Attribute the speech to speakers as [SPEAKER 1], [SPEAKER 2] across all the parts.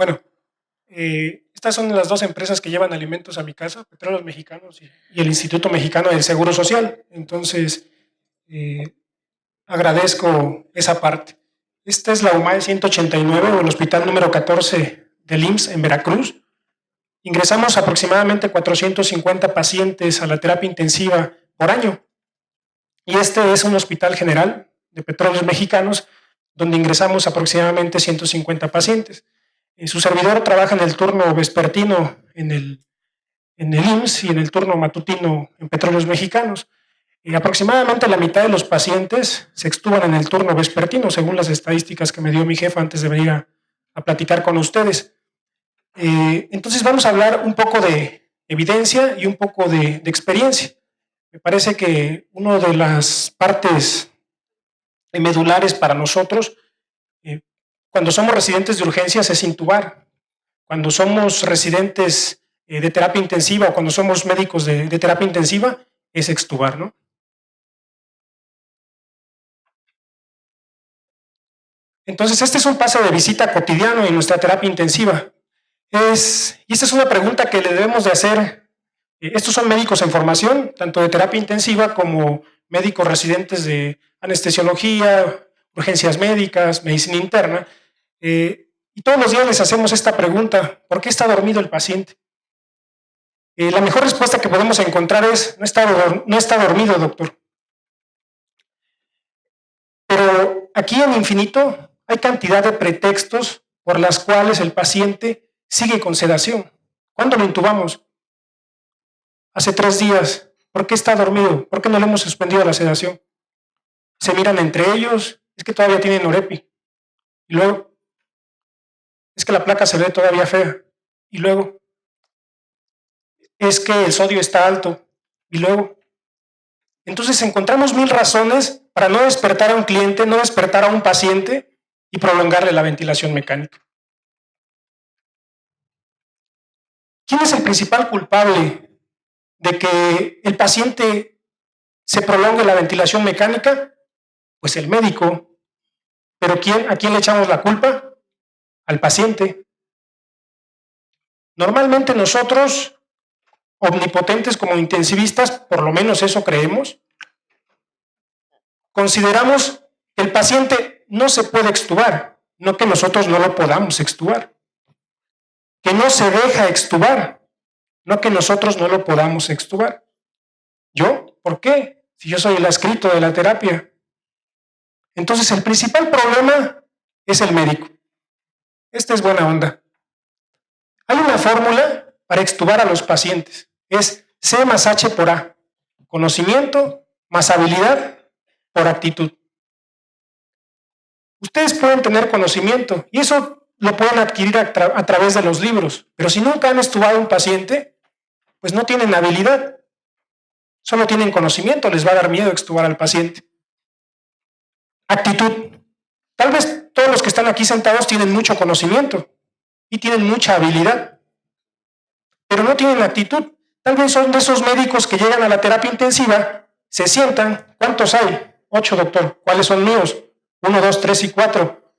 [SPEAKER 1] Bueno, estas son las dos empresas que llevan alimentos a mi casa, Petróleos Mexicanos y el Instituto Mexicano del Seguro Social. Entonces, eh, agradezco esa parte. Esta es la UMAE 189 o el hospital número 14 del IMSS en Veracruz. Ingresamos aproximadamente 450 pacientes a la terapia intensiva por año. Y este es un hospital general de Petróleos Mexicanos donde ingresamos aproximadamente 150 pacientes. Su servidor trabaja en el turno vespertino en el IMSS y en el turno matutino en Petróleos Mexicanos. Aproximadamente la mitad de los pacientes se extuban en el turno vespertino, según las estadísticas que me dio mi jefa antes de venir a platicar con ustedes. Entonces vamos a hablar un poco de evidencia y un poco de experiencia. Me parece que una de las partes medulares para nosotros, cuando somos residentes de urgencias, es intubar. Cuando somos residentes de terapia intensiva o cuando somos médicos de terapia intensiva, es extubar, ¿no? Entonces, este es un pase de visita cotidiano en nuestra terapia intensiva. Y esta es una pregunta que le debemos de hacer. Estos son médicos en formación, tanto de terapia intensiva como médicos residentes de anestesiología, urgencias médicas, medicina interna. Y todos los días les hacemos esta pregunta: ¿por qué está dormido el paciente? La mejor respuesta que podemos encontrar es: no está dormido, doctor. Pero aquí en infinito hay cantidad de pretextos por las cuales el paciente sigue con sedación. ¿Cuándo lo intubamos? Hace 3 días. ¿Por qué está dormido? ¿Por qué no le hemos suspendido la sedación? Se miran entre ellos, es que todavía tiene norepi. Y luego, es que la placa se ve todavía fea. Y luego, es que el sodio está alto. Y luego, entonces encontramos 1000 razones para no despertar a un cliente, no despertar a un paciente y prolongarle la ventilación mecánica. ¿Quién es el principal culpable de que el paciente se prolongue la ventilación mecánica? Pues el médico. ¿Pero a quién le echamos la culpa? Al paciente. Normalmente nosotros, omnipotentes como intensivistas, por lo menos eso creemos, consideramos que el paciente no se puede extubar, no que nosotros no lo podamos extubar, que no se deja extubar, no que nosotros no lo podamos extubar. ¿Yo? ¿Por qué? Si yo soy el adscrito de la terapia. Entonces el principal problema es el médico. Esta es buena onda. Hay una fórmula para extubar a los pacientes. Es C más H por A. Conocimiento más habilidad por actitud. Ustedes pueden tener conocimiento y eso lo pueden adquirir a través de los libros, pero si nunca han extubado a un paciente, pues no tienen habilidad, solo tienen conocimiento, les va a dar miedo extubar al paciente. Actitud. Tal vez todos los que están aquí sentados tienen mucho conocimiento y tienen mucha habilidad, pero no tienen actitud. Tal vez son de esos médicos que llegan a la terapia intensiva, se sientan. ¿Cuántos hay? 8, doctor. ¿Cuáles son míos? 1, 2, 3 y 4.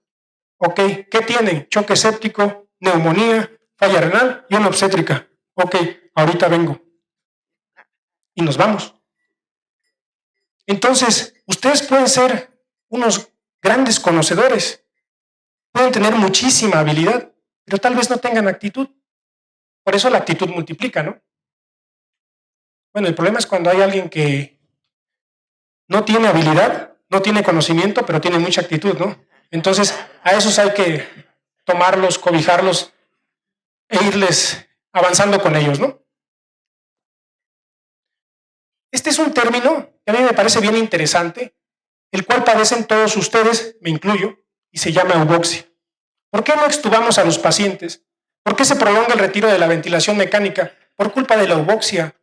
[SPEAKER 1] Ok, ¿qué tienen? Choque séptico, neumonía, falla renal y una obstétrica. Ok, ahorita vengo. Y nos vamos. Entonces, ustedes pueden ser unos grandes conocedores, pueden tener muchísima habilidad, pero tal vez no tengan actitud. Por eso la actitud multiplica, ¿no? Bueno, el problema es cuando hay alguien que no tiene habilidad, no tiene conocimiento, pero tiene mucha actitud, ¿no? Entonces, a esos hay que tomarlos, cobijarlos e irles avanzando con ellos, ¿no? Este es un término que a mí me parece bien interesante, el cual padecen todos ustedes, me incluyo, y se llama euboxia. ¿Por qué no extubamos a los pacientes? ¿Por qué se prolonga el retiro de la ventilación mecánica? Por culpa de la euboxia.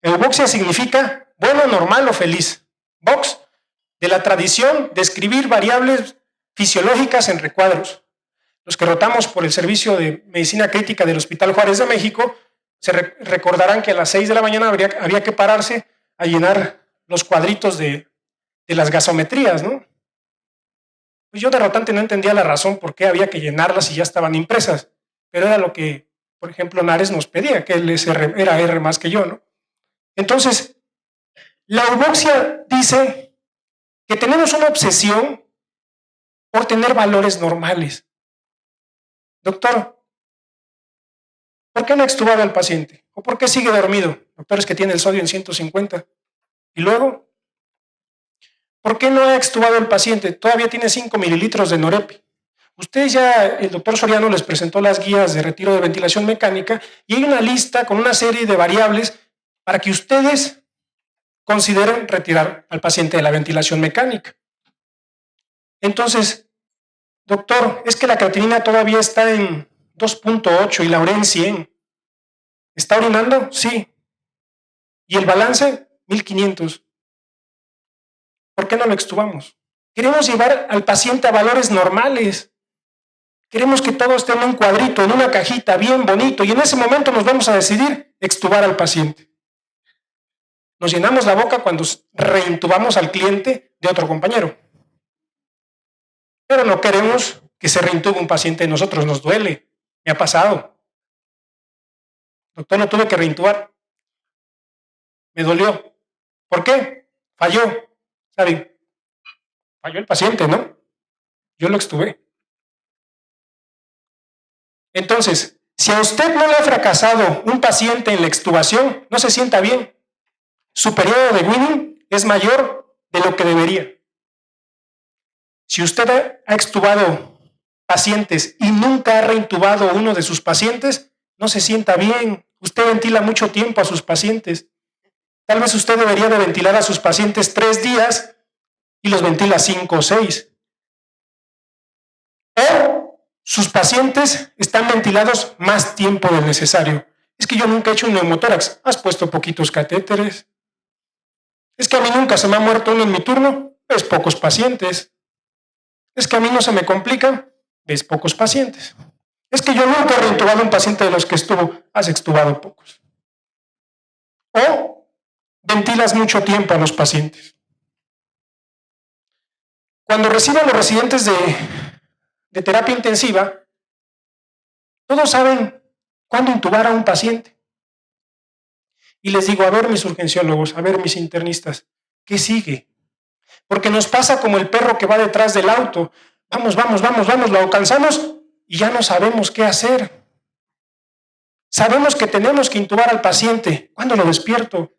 [SPEAKER 1] Euboxia significa bueno, normal o feliz. Vox, de la tradición de escribir variables fisiológicas en recuadros. Los que rotamos por el servicio de medicina crítica del Hospital Juárez de México se recordarán que a las 6 de la mañana había que pararse a llenar los cuadritos de las gasometrías, ¿no? Pues yo de rotante no entendía la razón por qué había que llenarlas si ya estaban impresas. pero era lo que, por ejemplo, Nares nos pedía, que él era R más que yo, ¿no? Entonces, la euboxia dice que tenemos una obsesión por tener valores normales. Doctor, ¿por qué no ha extubado al paciente? ¿O por qué sigue dormido? Doctor, es que tiene el sodio en 150. Y luego, ¿por qué no ha extubado al paciente? Todavía tiene 5 mililitros de Norepi. Ustedes ya, el doctor Soriano les presentó las guías de retiro de ventilación mecánica y hay una lista con una serie de variables para que ustedes consideren retirar al paciente de la ventilación mecánica. Entonces, doctor, es que la creatinina todavía está en 2.8 y la urea en 100. ¿Está orinando? Sí. ¿Y el balance? 1500. ¿Por qué no lo extubamos? Queremos llevar al paciente a valores normales. Queremos que todo esté en un cuadrito, en una cajita, bien bonito, y en ese momento nos vamos a decidir extubar al paciente. Nos llenamos la boca cuando reintubamos al cliente de otro compañero. Pero no queremos que se reintube un paciente de nosotros, nos duele. Me ha pasado. Doctor, no tuve que reintubar. Me dolió. ¿Por qué? Falló. ¿Saben? Falló el paciente, ¿no? Yo lo extubé. Entonces, si a usted no le ha fracasado un paciente en la extubación, no se sienta bien. Su periodo de Winning es mayor de lo que debería. Si usted ha extubado pacientes y nunca ha reintubado uno de sus pacientes, no se sienta bien. Usted ventila mucho tiempo a sus pacientes. Tal vez usted debería de ventilar a sus pacientes 3 días y los ventila 5 o 6. O sus pacientes están ventilados más tiempo del necesario. Es que yo nunca he hecho un neumotórax. Has puesto poquitos catéteres. Es que a mí nunca se me ha muerto uno en mi turno. Ves pocos pacientes. Es que a mí no se me complican. Ves pocos pacientes. Es que yo nunca he reintubado a un paciente de los que estuvo. Has extubado pocos. O ventilas mucho tiempo a los pacientes. Cuando reciban los residentes de terapia intensiva, todos saben cuándo intubar a un paciente. Y les digo, a ver mis urgenciólogos, a ver mis internistas, ¿qué sigue? Porque nos pasa como el perro que va detrás del auto. Vamos, lo alcanzamos y ya no sabemos qué hacer. Sabemos que tenemos que intubar al paciente. ¿Cuándo lo despierto?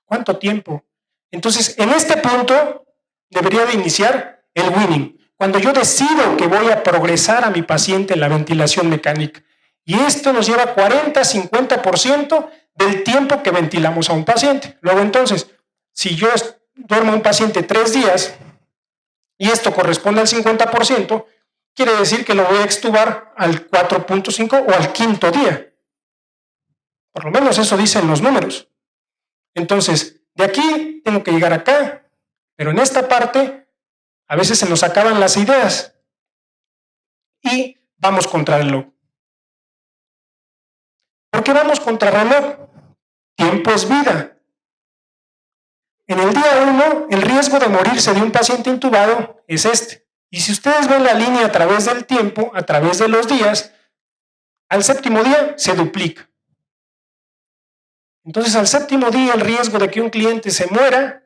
[SPEAKER 1] ¿Cuánto tiempo? Entonces, en este punto debería de iniciar el Winning. Cuando yo decido que voy a progresar a mi paciente en la ventilación mecánica. Y esto nos lleva 40-50% del tiempo que ventilamos a un paciente. Luego entonces, si yo duermo a un paciente 3 días y esto corresponde al 50%, quiere decir que lo voy a extubar al 4.5 o al 5.º día. Por lo menos eso dicen los números. Entonces, de aquí tengo que llegar acá, pero en esta parte a veces se nos acaban las ideas y vamos contra el reloj. ¿Por qué vamos contra reloj? Tiempo es vida. En el día 1, el riesgo de morirse de un paciente intubado es este. Y si ustedes ven la línea a través del tiempo, a través de los días, al 7.º día se duplica. Entonces, al 7.º día, el riesgo de que un cliente se muera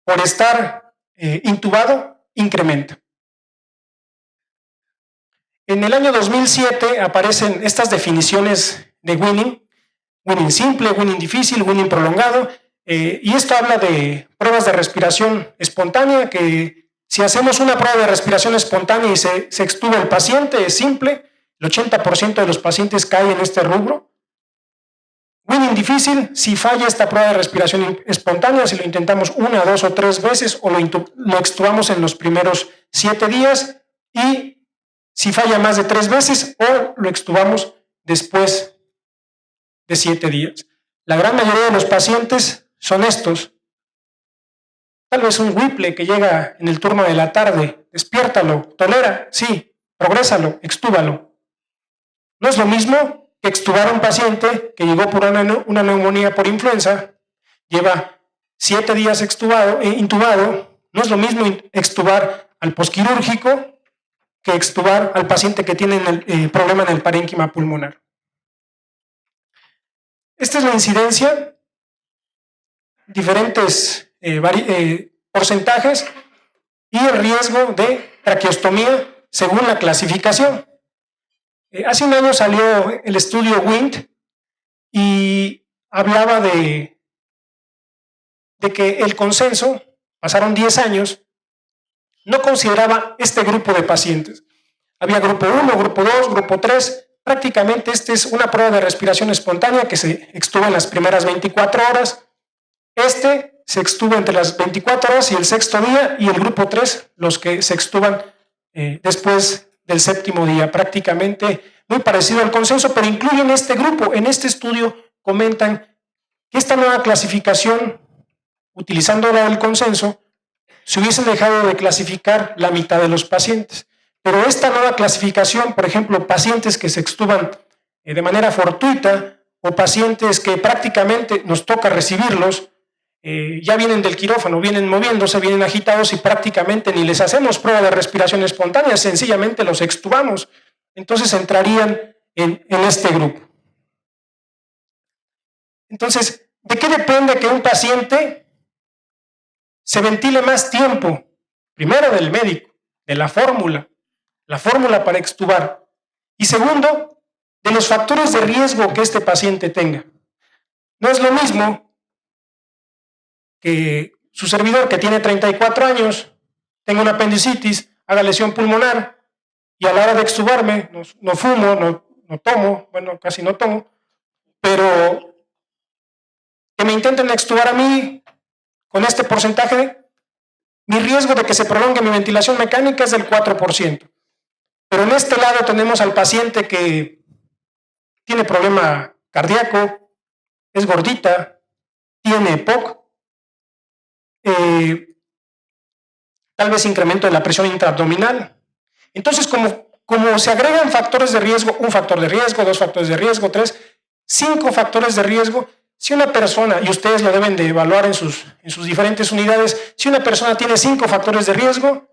[SPEAKER 1] por estar intubado incrementa. En el año 2007 aparecen estas definiciones de Winning: Winning simple, Winning difícil, Winning prolongado, y esto habla de pruebas de respiración espontánea, que si hacemos una prueba de respiración espontánea y se extuba el paciente, es simple, el 80% de los pacientes cae en este rubro. Winning difícil, si falla esta prueba de respiración espontánea, si lo intentamos 1, 2 o 3 veces o lo extubamos en los primeros 7 días, y si falla más de 3 veces o lo extubamos después de 7 días. La gran mayoría de los pacientes son estos. Tal vez un Whipple que llega en el turno de la tarde, despiértalo, tolera, sí, progrésalo, extúbalo. No es lo mismo que extubar a un paciente que llegó por una neumonía por influenza, lleva 7 días intubado, no es lo mismo extubar al posquirúrgico que extubar al paciente que tiene el problema en el parénquima pulmonar. Esta es la incidencia, diferentes porcentajes y el riesgo de traqueostomía según la clasificación. Hace un año salió el estudio WIND y hablaba de que el consenso, pasaron 10 años, no consideraba este grupo de pacientes. Había grupo 1, grupo 2, grupo 3. Prácticamente esta es una prueba de respiración espontánea que se extuba en las primeras 24 horas. Este se extuba entre las 24 horas y el sexto día, y el grupo 3, los que se extuban después del séptimo día. Prácticamente muy parecido al consenso, pero incluyen este grupo. En este estudio comentan que esta nueva clasificación, utilizando la del consenso, se hubiese dejado de clasificar la mitad de los pacientes. Pero esta nueva clasificación, por ejemplo, pacientes que se extuban de manera fortuita o pacientes que prácticamente nos toca recibirlos, ya vienen del quirófano, vienen moviéndose, vienen agitados y prácticamente ni les hacemos prueba de respiración espontánea, sencillamente los extubamos. Entonces entrarían en este grupo. Entonces, ¿de qué depende que un paciente se ventile más tiempo? Primero, del médico, de la fórmula para extubar. Y segundo, de los factores de riesgo que este paciente tenga. No es lo mismo que su servidor, que tiene 34 años, tenga una apendicitis, haga lesión pulmonar, y a la hora de extubarme, no fumo, no tomo, bueno, casi no tomo, pero que me intenten extubar a mí con este porcentaje, mi riesgo de que se prolongue mi ventilación mecánica es del 4%. Pero en este lado tenemos al paciente que tiene problema cardíaco, es gordita, tiene EPOC, tal vez incremento de la presión intraabdominal. Entonces, como se agregan factores de riesgo, un factor de riesgo, 2 factores de riesgo, 3, 5 factores de riesgo, si una persona, y ustedes lo deben de evaluar en sus diferentes unidades, si una persona tiene 5 factores de riesgo,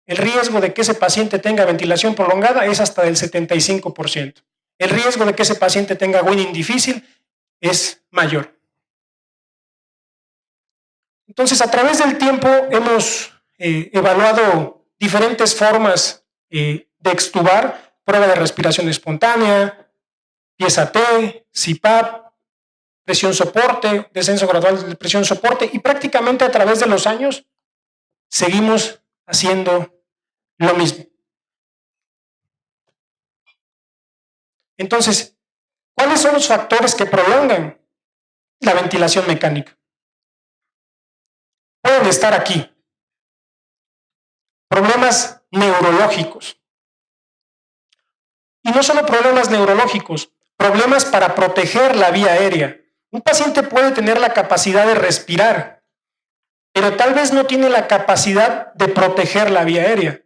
[SPEAKER 1] el riesgo de que ese paciente tenga ventilación prolongada es hasta del 75%. El riesgo de que ese paciente tenga winning difícil es mayor. Entonces, a través del tiempo hemos evaluado diferentes formas de extubar: prueba de respiración espontánea, pieza T, CPAP, presión soporte, descenso gradual de presión soporte, y prácticamente a través de los años seguimos haciendo lo mismo. Entonces, ¿cuáles son los factores que prolongan la ventilación mecánica? Pueden estar aquí. Problemas neurológicos. Y no solo problemas neurológicos, problemas para proteger la vía aérea. Un paciente puede tener la capacidad de respirar, pero tal vez no tiene la capacidad de proteger la vía aérea.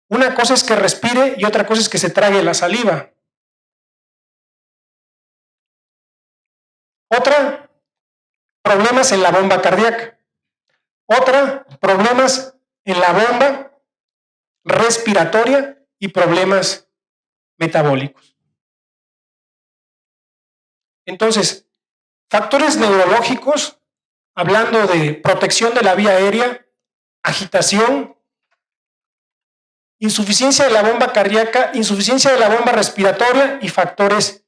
[SPEAKER 1] Una cosa es que respire y otra cosa es que se trague la saliva. Otra, problemas en la bomba cardíaca. Otra, problemas en la bomba respiratoria y problemas metabólicos. Entonces, factores neurológicos, hablando de protección de la vía aérea, agitación, insuficiencia de la bomba cardíaca, insuficiencia de la bomba respiratoria y factores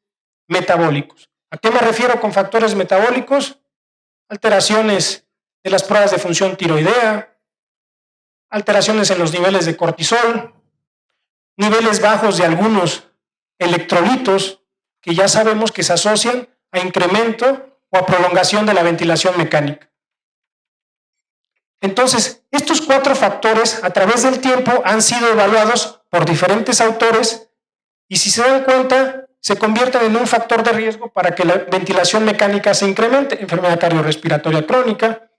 [SPEAKER 1] metabólicos. ¿A qué me refiero con factores metabólicos? Alteraciones de las pruebas de función tiroidea, alteraciones en los niveles de cortisol, niveles bajos de algunos electrolitos que ya sabemos que se asocian a incremento o a prolongación de la ventilación mecánica. Entonces, estos 4 factores a través del tiempo han sido evaluados por diferentes autores y, si se dan cuenta, se convierten en un factor de riesgo para que la ventilación mecánica se incremente: enfermedad cardiorrespiratoria crónica,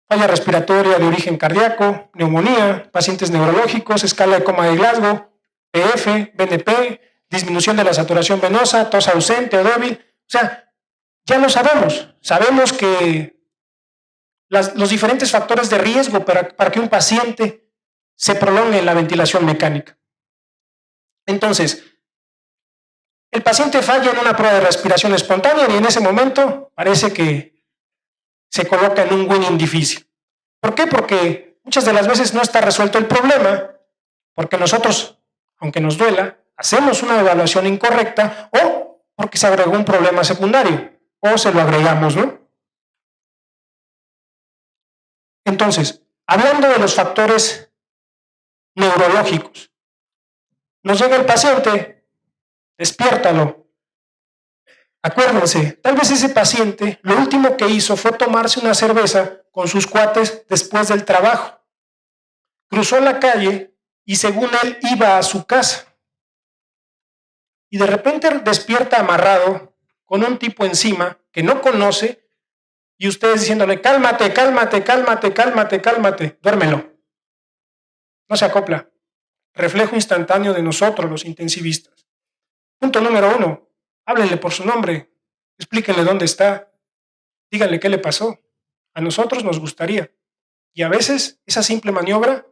[SPEAKER 1] falla respiratoria de origen cardíaco, neumonía, pacientes neurológicos, escala de coma de Glasgow, PF, BNP, disminución de la saturación venosa, tos ausente o débil. O sea, ya lo sabemos. Sabemos que los diferentes factores de riesgo para que un paciente se prolongue la ventilación mecánica. Entonces, el paciente falla en una prueba de respiración espontánea y en ese momento parece que se coloca en un winning difícil. ¿Por qué? Porque muchas de las veces no está resuelto el problema, porque nosotros, aunque nos duela, hacemos una evaluación incorrecta o porque se agregó un problema secundario o se lo agregamos, ¿no? Entonces, hablando de los factores neurológicos, nos llega el paciente, despiértalo. Acuérdense, tal vez ese paciente lo último que hizo fue tomarse una cerveza con sus cuates después del trabajo. Cruzó la calle y según él iba a su casa. Y de repente despierta amarrado con un tipo encima que no conoce y ustedes diciéndole, cálmate, cálmate, cálmate, cálmate, cálmate, duérmelo. No se acopla. Reflejo instantáneo de nosotros, los intensivistas. Punto número 1, háblenle por su nombre, explíquenle dónde está, díganle qué le pasó. A nosotros nos gustaría. Y a veces esa simple maniobra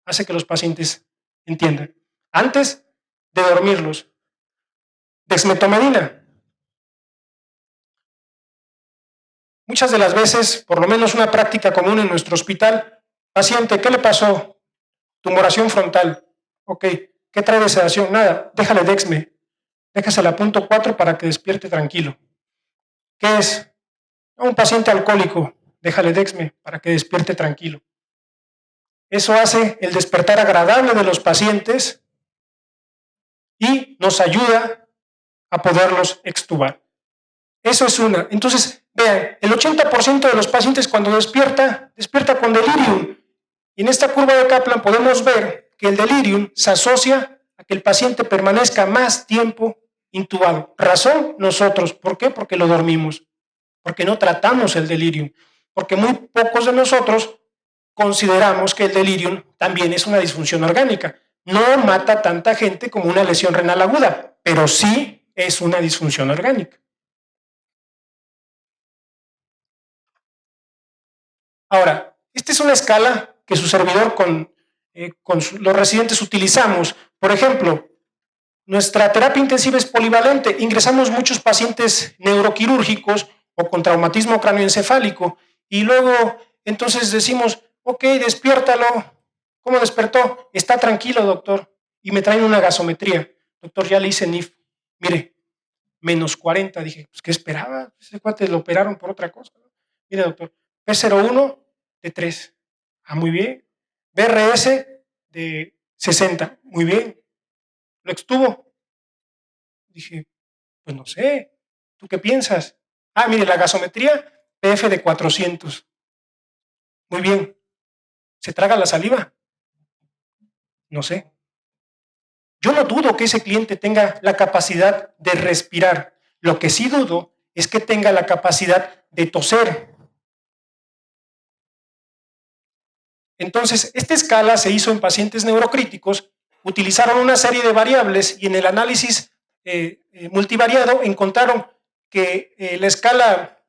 [SPEAKER 1] hace que los pacientes entiendan. Antes de dormirlos, dexmetomedina. Muchas de las veces, por lo menos una práctica común en nuestro hospital, paciente, ¿qué le pasó? Tumoración frontal. Ok, ¿qué trae de sedación? Nada, déjale dexme. Déjasela a punto 4 para que despierte tranquilo. ¿Qué es? Un paciente alcohólico. Déjale dexme para que despierte tranquilo. Eso hace el despertar agradable de los pacientes y nos ayuda a poderlos extubar. Eso es una. Entonces, vean, el 80% de los pacientes cuando despierta con delirium. Y en esta curva de Kaplan podemos ver que el delirium se asocia a que el paciente permanezca más tiempo intubado. Razón, nosotros. ¿Por qué? Porque lo dormimos. Porque no tratamos el delirium. Porque muy pocos de nosotros consideramos que el delirium también es una disfunción orgánica. No mata tanta gente como una lesión renal aguda, pero sí es una disfunción orgánica. Ahora, esta es una escala que su servidor con los residentes utilizamos. Por ejemplo, nuestra terapia intensiva es polivalente. Ingresamos muchos pacientes neuroquirúrgicos o con traumatismo cráneoencefálico y luego entonces decimos, ok, despiértalo. ¿Cómo despertó? Está tranquilo, doctor. Y me traen una gasometría. Doctor, ya le hice NIF. Mire, menos 40. Dije, pues, ¿qué esperaba? Ese cuate lo operaron por otra cosa. Mire, doctor, P01 de 3. Ah, muy bien. BRS de 60. Muy bien. Lo extuvo. Dije, pues no sé. ¿Tú qué piensas? Ah, mire, la gasometría PF de 400. Muy bien. ¿Se traga la saliva? No sé. Yo no dudo que ese cliente tenga la capacidad de respirar. Lo que sí dudo es que tenga la capacidad de toser. Entonces, esta escala se hizo en pacientes neurocríticos, utilizaron una serie de variables y en el análisis multivariado encontraron que la escala,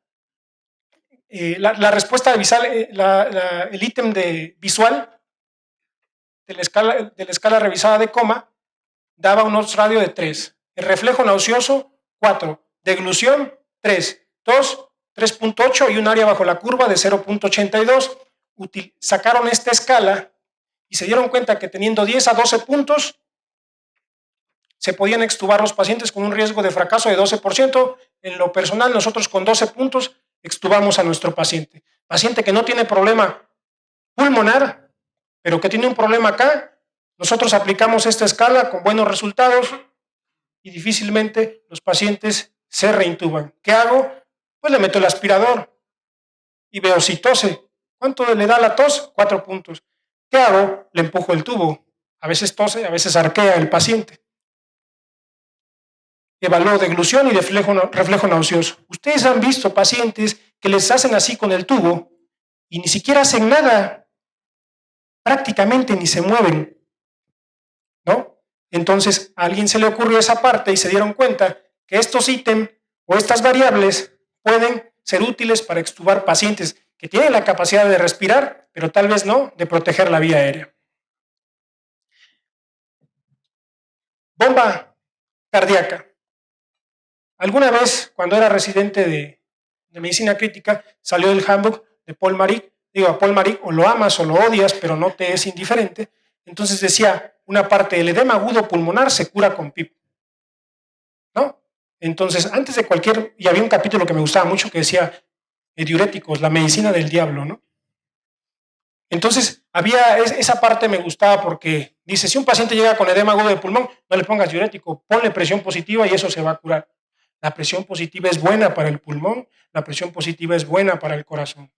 [SPEAKER 1] la respuesta visual, el ítem de visual de la escala revisada de coma daba un odds radio de 3. El reflejo nauseoso, 4. Deglución, 3. Tos, 3.8 y un área bajo la curva de 0.82. Sacaron esta escala y se dieron cuenta que teniendo 10 a 12 puntos se podían extubar los pacientes con un riesgo de fracaso de 12%. En lo personal, nosotros con 12 puntos extubamos a nuestro paciente. Paciente que no tiene problema pulmonar, pero que tiene un problema acá, nosotros aplicamos esta escala con buenos resultados y difícilmente los pacientes se reintuban. ¿Qué hago? Pues le meto el aspirador y veo si tose. ¿Cuánto le da la tos? 4 puntos. ¿Qué hago? Le empujo el tubo. A veces tose, a veces arquea el paciente. Evalúo deglución y reflejo nauseoso. Ustedes han visto pacientes que les hacen así con el tubo y ni siquiera hacen nada. Prácticamente ni se mueven, ¿no? Entonces a alguien se le ocurrió esa parte y se dieron cuenta que estos ítems o estas variables pueden ser útiles para extubar pacientes que tienen la capacidad de respirar, pero tal vez no de proteger la vía aérea. Bomba cardíaca. Alguna vez, cuando era residente de medicina crítica, salió el handbook de Paul Marik. Digo, a Paul Marik o lo amas o lo odias, pero no te es indiferente. Entonces decía una parte, el edema agudo pulmonar se cura con PIP, ¿no? Entonces, antes de cualquier, y había un capítulo que me gustaba mucho que decía diuréticos, la medicina del diablo, ¿no? Entonces, había esa parte me gustaba porque dice, si un paciente llega con edema agudo de pulmón, no le pongas diurético, ponle presión positiva y eso se va a curar. La presión positiva es buena para el pulmón, la presión positiva es buena para el corazón.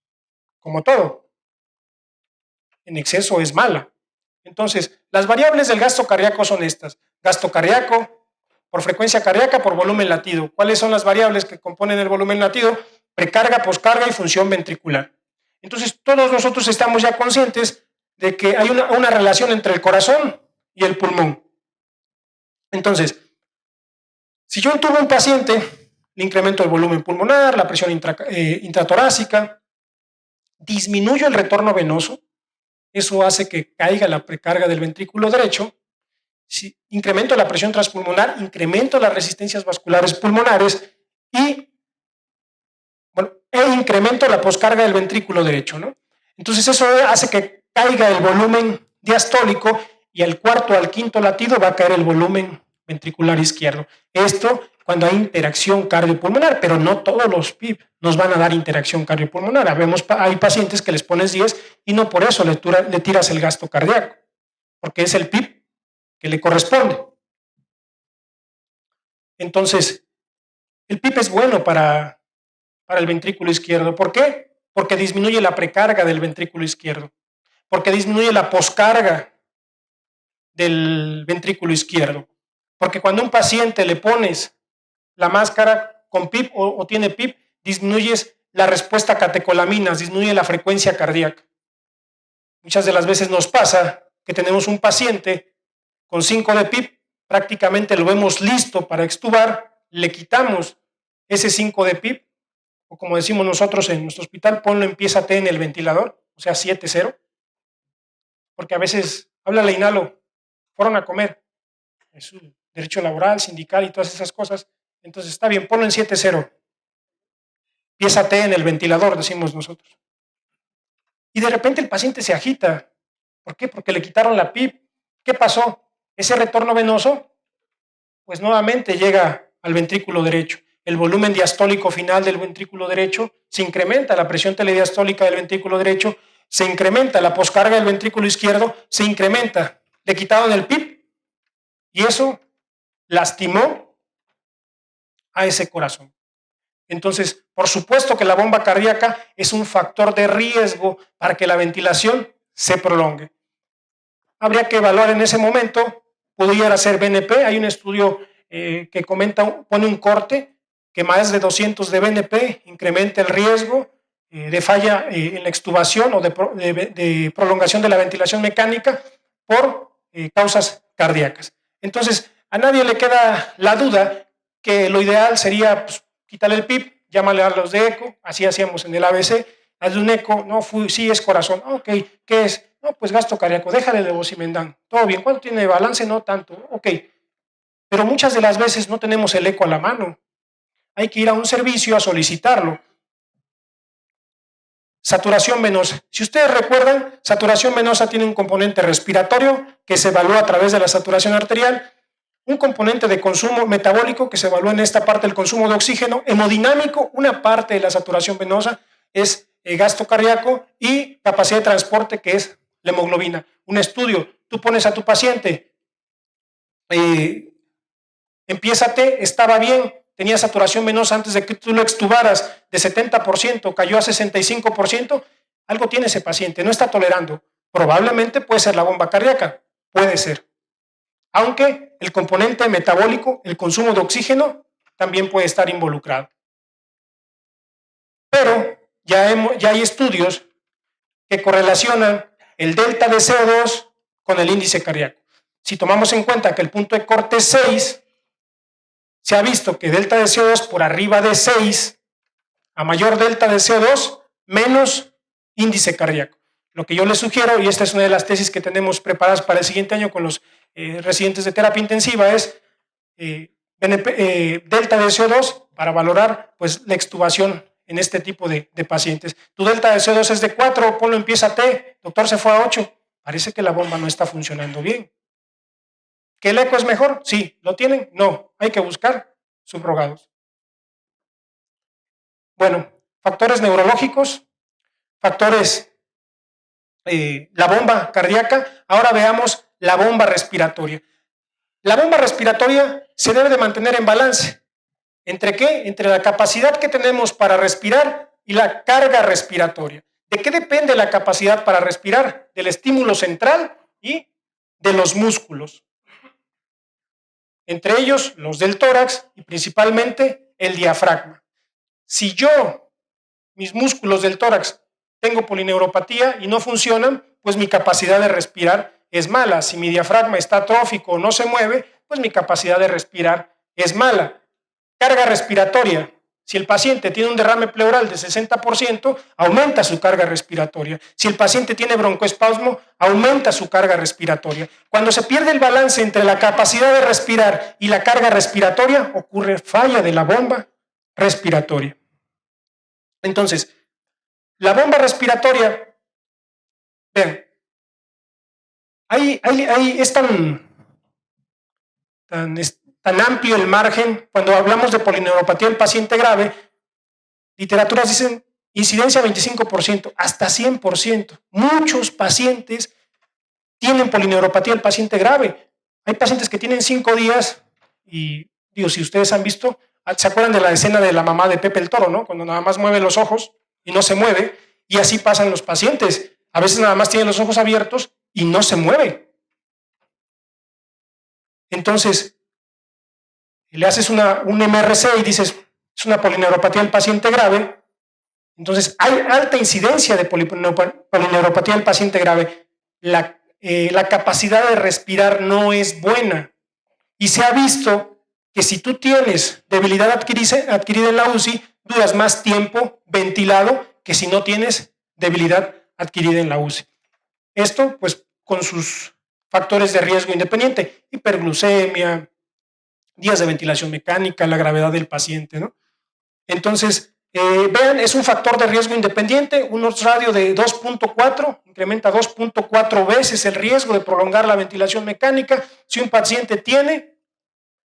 [SPEAKER 1] Como todo, en exceso es mala. Entonces, las variables del gasto cardíaco son estas. Gasto cardíaco por frecuencia cardíaca por volumen latido. ¿Cuáles son las variables que componen el volumen latido? Precarga, poscarga y función ventricular. Entonces, todos nosotros estamos ya conscientes de que hay una relación entre el corazón y el pulmón. Entonces, si yo intubo a un paciente, le incremento el volumen pulmonar, la presión intratorácica, disminuyo el retorno venoso, eso hace que caiga la precarga del ventrículo derecho, si incremento la presión transpulmonar, incremento las resistencias vasculares pulmonares e incremento la poscarga del ventrículo derecho, ¿no? Entonces eso hace que caiga el volumen diastólico y al cuarto al quinto latido va a caer el volumen ventricular izquierdo. Esto cuando hay interacción cardiopulmonar, pero no todos los PIP nos van a dar interacción cardiopulmonar. Hay pacientes que les pones 10 y no por eso le tiras el gasto cardíaco, porque es el PIP que le corresponde. Entonces, el PIP es bueno para el ventrículo izquierdo. ¿Por qué? Porque disminuye la precarga del ventrículo izquierdo, porque disminuye la poscarga del ventrículo izquierdo, porque cuando a un paciente le pones la máscara con PIP o tiene PIP, disminuyes la respuesta a catecolaminas, disminuye la frecuencia cardíaca. Muchas de las veces nos pasa que tenemos un paciente con 5 de PIP, prácticamente lo vemos listo para extubar, le quitamos ese 5 de PIP, o como decimos nosotros en nuestro hospital, ponlo en pieza T en el ventilador, o sea 7-0, porque a veces, háblale inhalo, fueron a comer, es su derecho laboral, sindical y todas esas cosas, entonces está bien, ponlo en 7-0, pieza T en el ventilador, decimos nosotros. Y de repente el paciente se agita. ¿Por qué? Porque le quitaron la PIP. ¿Qué pasó? Ese retorno venoso, pues nuevamente llega al ventrículo derecho. El volumen diastólico final del ventrículo derecho se incrementa, la presión telediastólica del ventrículo derecho se incrementa, la poscarga del ventrículo izquierdo se incrementa. Le quitaron el PIP y eso lastimó a ese corazón. Entonces, por supuesto que la bomba cardíaca es un factor de riesgo para que la ventilación se prolongue. Habría que evaluar en ese momento, pudiera ser BNP, hay un estudio que comenta, pone un corte, que más de 200 de BNP incrementa el riesgo de falla en la extubación o de prolongación de la ventilación mecánica por causas cardíacas. Entonces, a nadie le queda la duda que lo ideal sería pues, quitarle el PIP, llámale a los de eco, así hacíamos en el ABC, hazle un eco, no, sí es corazón, ok, ¿qué es? No, pues gasto cardíaco, déjale levosimendan, todo bien, ¿cuánto tiene de balance? No tanto, ok, pero muchas de las veces no tenemos el eco a la mano, hay que ir a un servicio a solicitarlo. Saturación venosa. Si ustedes recuerdan, saturación venosa tiene un componente respiratorio que se evalúa a través de la saturación arterial, un componente de consumo metabólico que se evalúa en esta parte del consumo de oxígeno, hemodinámico, una parte de la saturación venosa es gasto cardíaco y capacidad de transporte que es la hemoglobina. Un estudio, tú pones a tu paciente, empiézate, estaba bien, tenía saturación venosa antes de que tú lo extubaras de 70%, cayó a 65%, algo tiene ese paciente, no está tolerando. Probablemente puede ser la bomba cardíaca, puede ser. Aunque el componente metabólico, el consumo de oxígeno, también puede estar involucrado. Pero ya hay estudios que correlacionan el delta de CO2 con el índice cardíaco. Si tomamos en cuenta que el punto de corte es 6, se ha visto que delta de CO2 por arriba de 6, a mayor delta de CO2, menos índice cardíaco. Lo que yo les sugiero, y esta es una de las tesis que tenemos preparadas para el siguiente año con los residentes de terapia intensiva es delta de CO2 para valorar pues, la extubación en este tipo de pacientes. Tu delta de CO2 es de 4, ponlo empieza a T, doctor se fue a 8, parece que la bomba no está funcionando bien. ¿Que el eco es mejor? Sí. ¿Lo tienen? No. Hay que buscar subrogados. Bueno, factores neurológicos, factores, la bomba cardíaca. Ahora veamos la bomba respiratoria. La bomba respiratoria se debe de mantener en balance. ¿Entre qué? Entre la capacidad que tenemos para respirar y la carga respiratoria. ¿De qué depende la capacidad para respirar? Del estímulo central y de los músculos. Entre ellos, los del tórax y principalmente el diafragma. Si yo, mis músculos del tórax, tengo polineuropatía y no funcionan, pues mi capacidad de respirar es mala. Si mi diafragma está atrófico o no se mueve, pues mi capacidad de respirar es mala. Carga respiratoria. Si el paciente tiene un derrame pleural de 60%, aumenta su carga respiratoria. Si el paciente tiene broncoespasmo, aumenta su carga respiratoria. Cuando se pierde el balance entre la capacidad de respirar y la carga respiratoria, ocurre falla de la bomba respiratoria. Entonces, la bomba respiratoria, vean, es tan amplio el margen. Cuando hablamos de polineuropatía del paciente grave, literaturas dicen incidencia 25%, hasta 100%. Muchos pacientes tienen polineuropatía del paciente grave. Hay pacientes que tienen 5 días y, digo, si ustedes han visto, ¿se acuerdan de la escena de la mamá de Pepe el Toro, no? Cuando nada más mueve los ojos y no se mueve, y así pasan los pacientes. A veces nada más tienen los ojos abiertos y no se mueve. Entonces, le haces un MRC y dices, es una polineuropatía del paciente grave. Entonces, hay alta incidencia de polineuropatía del paciente grave. La capacidad de respirar no es buena. Y se ha visto que si tú tienes debilidad adquirida en la UCI, duras más tiempo ventilado que si no tienes debilidad adquirida en la UCI. Esto, pues, con sus factores de riesgo independiente, hiperglucemia, días de ventilación mecánica, la gravedad del paciente, ¿no? Entonces, vean, es un factor de riesgo independiente, un odds radio de 2.4, incrementa 2.4 veces el riesgo de prolongar la ventilación mecánica si un paciente tiene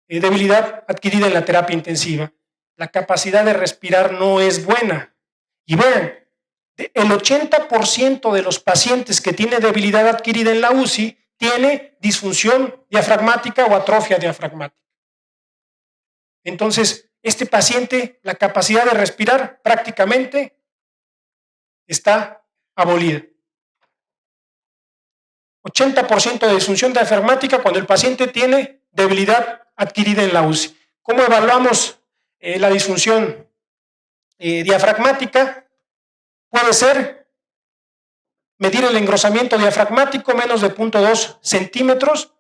[SPEAKER 1] debilidad adquirida en la terapia intensiva. La capacidad de respirar no es buena. Y vean, el 80% de los pacientes que tienen debilidad adquirida en la UCI tiene disfunción diafragmática o atrofia diafragmática. Entonces, este paciente, la capacidad de respirar prácticamente está abolida. 80% de disfunción diafragmática cuando el paciente tiene debilidad adquirida en la UCI. ¿Cómo evaluamos la disfunción diafragmática? Puede ser medir el engrosamiento diafragmático menos de 0.2 centímetros,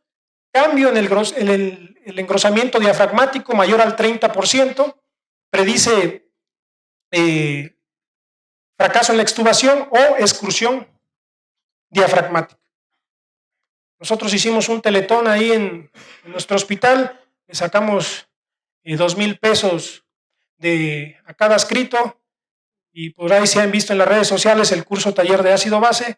[SPEAKER 1] cambio en el engrosamiento diafragmático mayor al 30%, predice fracaso en la extubación o exclusión diafragmática. Nosotros hicimos un teletón ahí en nuestro hospital, le sacamos 2,000 pesos a cada escrito, y por ahí se han visto en las redes sociales el curso taller de ácido base.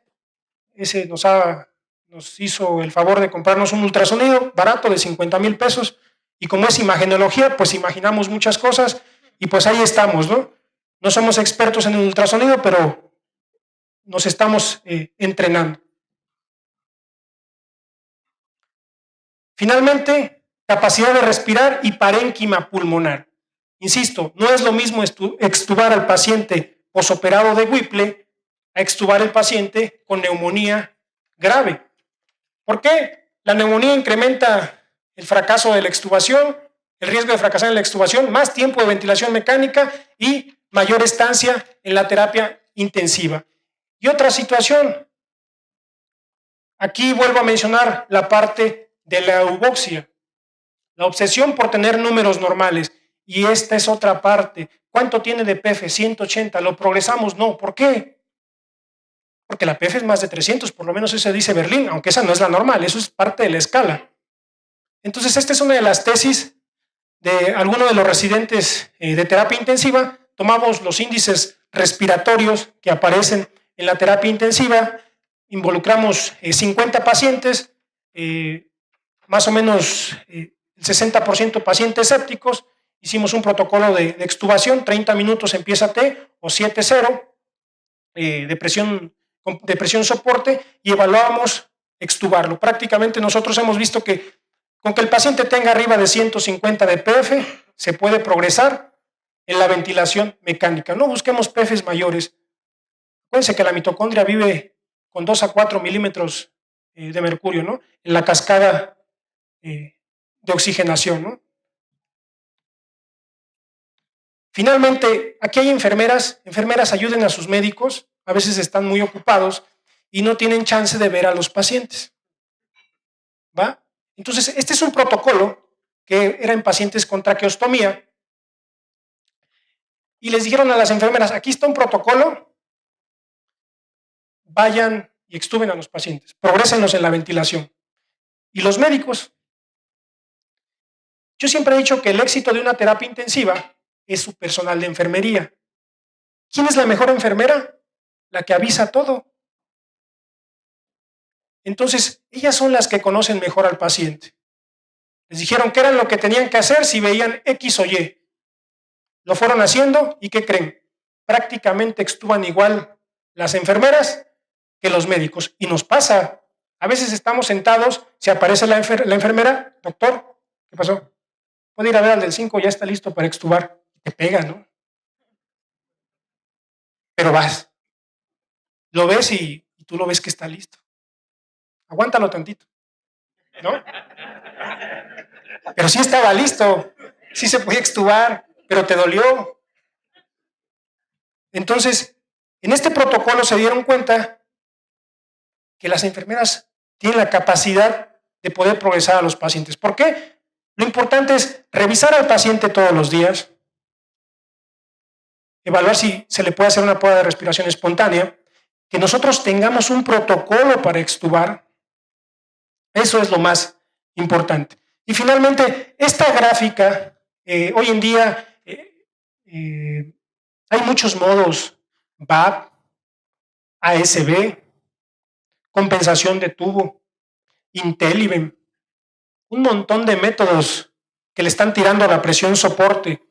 [SPEAKER 1] Ese nos hizo el favor de comprarnos un ultrasonido barato de 50,000 pesos, y como es imagenología, pues imaginamos muchas cosas, y pues ahí estamos, ¿no? No somos expertos en el ultrasonido, pero nos estamos entrenando. Finalmente, capacidad de respirar y parénquima pulmonar. Insisto, no es lo mismo extubar al paciente posoperado de Whipple a extubar al paciente con neumonía grave. ¿Por qué? La neumonía incrementa el fracaso de la extubación, el riesgo de fracasar en la extubación, más tiempo de ventilación mecánica y mayor estancia en la terapia intensiva. Y otra situación, aquí vuelvo a mencionar la parte de la euboxia, la obsesión por tener números normales, y esta es otra parte. ¿Cuánto tiene de PF? 180, ¿lo progresamos? No, ¿por qué? porque la PF es más de 300, por lo menos eso dice Berlín, aunque esa no es la normal, eso es parte de la escala. Entonces, esta es una de las tesis de algunos de los residentes de terapia intensiva. Tomamos los índices respiratorios que aparecen en la terapia intensiva, involucramos 50 pacientes, más o menos el 60% pacientes sépticos, hicimos un protocolo de extubación, 30 minutos empieza T o 7-0, de presión soporte, y evaluábamos extubarlo. Prácticamente nosotros hemos visto que con que el paciente tenga arriba de 150 de PF, se puede progresar en la ventilación mecánica. No busquemos PFs mayores. Acuérdense que la mitocondria vive con 2 a 4 milímetros de mercurio, ¿no? En la cascada de oxigenación, ¿no? Finalmente, aquí hay enfermeras ayuden a sus médicos, a veces están muy ocupados y no tienen chance de ver a los pacientes, ¿va? Entonces, este es un protocolo que era en pacientes con traqueostomía, y les dijeron a las enfermeras, aquí está un protocolo, vayan y extuben a los pacientes, progrésenlos en la ventilación. Y los médicos, yo siempre he dicho que el éxito de una terapia intensiva es su personal de enfermería. ¿Quién es la mejor enfermera? La que avisa todo. Entonces, ellas son las que conocen mejor al paciente. Les dijeron qué era lo que tenían que hacer si veían X o Y. Lo fueron haciendo y ¿qué creen? Prácticamente extuban igual las enfermeras que los médicos. Y nos pasa. A veces estamos sentados, se aparece la enfermera, doctor, ¿qué pasó? Puede ir a ver al del 5, ya está listo para extubar. Te pega, ¿no? Pero vas. Lo ves y tú lo ves que está listo. Aguántalo tantito, ¿no? Pero sí estaba listo, sí se podía extubar, pero te dolió. Entonces, en este protocolo se dieron cuenta que las enfermeras tienen la capacidad de poder progresar a los pacientes. ¿Por qué? Lo importante es revisar al paciente todos los días, evaluar si se le puede hacer una prueba de respiración espontánea, que nosotros tengamos un protocolo para extubar. Eso es lo más importante. Y finalmente, esta gráfica, hoy en día hay muchos modos: VAP, ASB, compensación de tubo, IntelliVen, un montón de métodos que le están tirando a la presión soporte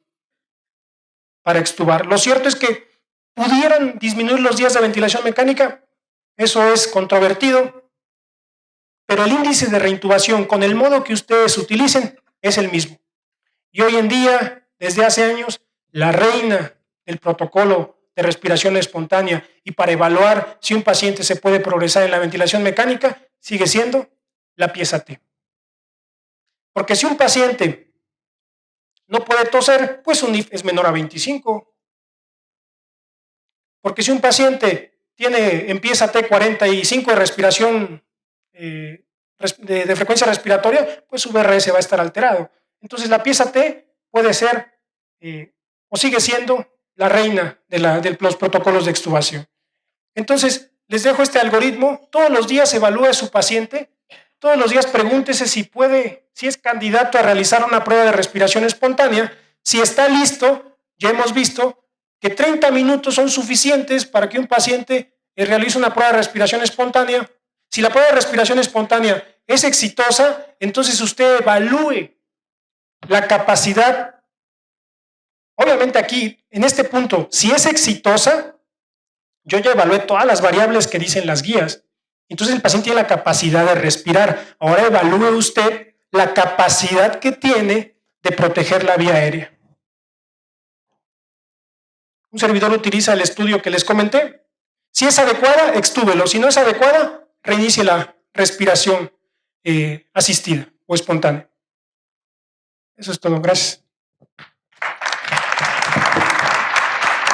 [SPEAKER 1] para extubar. Lo cierto es que pudieran disminuir los días de ventilación mecánica, eso es controvertido, pero el índice de reintubación con el modo que ustedes utilicen es el mismo. Y hoy en día, desde hace años, la reina del protocolo de respiración espontánea y para evaluar si un paciente se puede progresar en la ventilación mecánica sigue siendo la pieza T. Porque si un paciente no puede toser, pues su NIF es menor a 25. Porque si un paciente empieza T45 de respiración de frecuencia respiratoria, pues su BRS va a estar alterado. Entonces la pieza T puede ser o sigue siendo la reina de los protocolos de extubación. Entonces les dejo este algoritmo, todos los días evalúe a su paciente, todos los días pregúntese si es candidato a realizar una prueba de respiración espontánea. Si está listo, ya hemos visto que 30 minutos son suficientes para que un paciente realice una prueba de respiración espontánea. Si la prueba de respiración espontánea es exitosa, entonces usted evalúe la capacidad. Obviamente aquí, en este punto, si es exitosa, yo ya evalué todas las variables que dicen las guías. Entonces el paciente tiene la capacidad de respirar. Ahora evalúe usted la capacidad que tiene de proteger la vía aérea. Un servidor utiliza el estudio que les comenté. Si es adecuada, extúbelo. Si no es adecuada, reinicie la respiración asistida o espontánea. Eso es todo. Gracias.